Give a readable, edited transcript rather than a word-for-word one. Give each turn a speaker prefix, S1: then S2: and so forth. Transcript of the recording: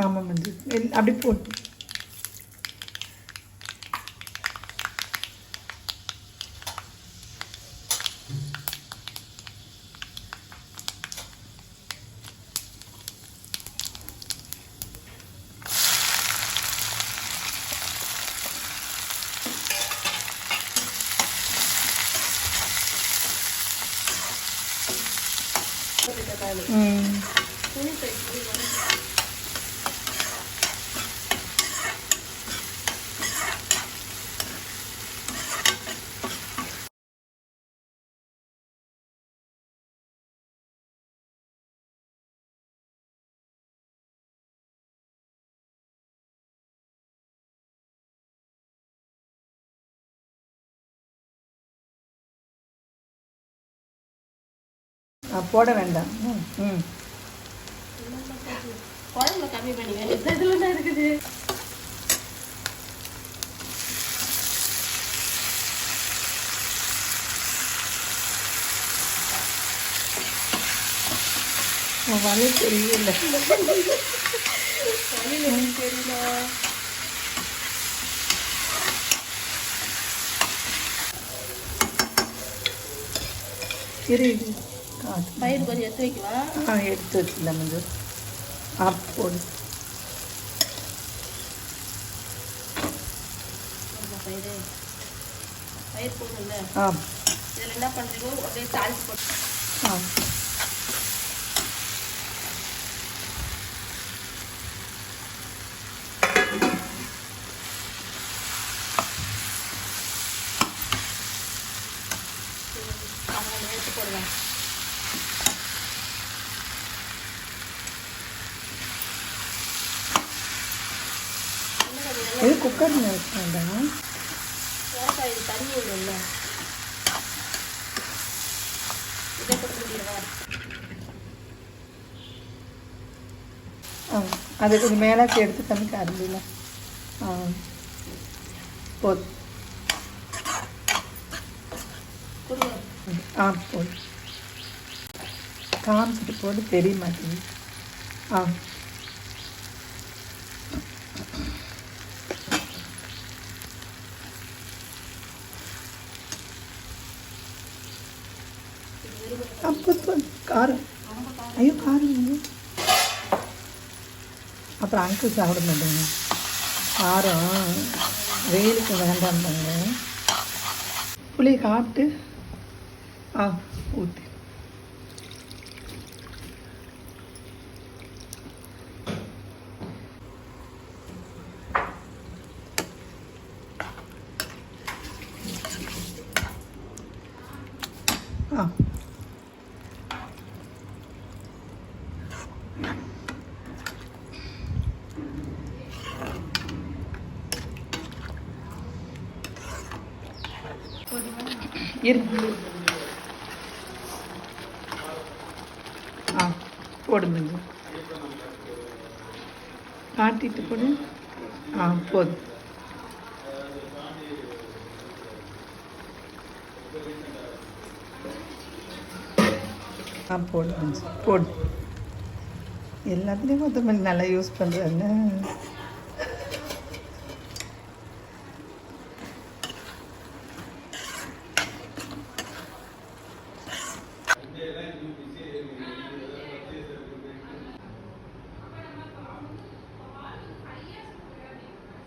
S1: ஆமாம் மஞ்சள் அப்படி போட்டு போட வேண்டாம்.
S2: குழம்புல கம்மி பண்ணி இதில் இருக்குது.
S1: வலி தெரியல
S2: தெரியல.
S1: இரு
S2: பயிர் கொஞ்சம் எடுத்து வைக்கலாம்.
S1: எடுத்து வச்சுக்கலாம் கொஞ்சம் போடு.
S2: பயிர் போடணும்ல. இதில் என்ன பண்ணுறீங்க, அப்படியே தாளிச்சு போட்டு. எடுத்து போடுவேன்.
S1: இது குக்கர் வேண்டாம்.
S2: தண்ணி விடும்ல, இதை கொடுக்க முடியவா?
S1: அது கொஞ்சம் மேலாச்சி எடுத்து தண்ணி கரண்டியில் போதும். போடு. காமிச்சிட்டு போட்டு தெரிய மாட்டேங்குது. அப்போ காரம், ஐயோ காரம், அப்புறம் அங்கிள் சாப்பிட மாட்டேங்க. காரம் வெயிலுக்கு வேண்டாம்பாங்க. புளியை காட்டு ஊற்றி இருக்கு. போடுங்க, காட்டிட்டு போடு. போதும். போடு. எல்லாத்துலேயும் கொத்தமல்லி நல்லா யூஸ் பண்ணுறாங்க.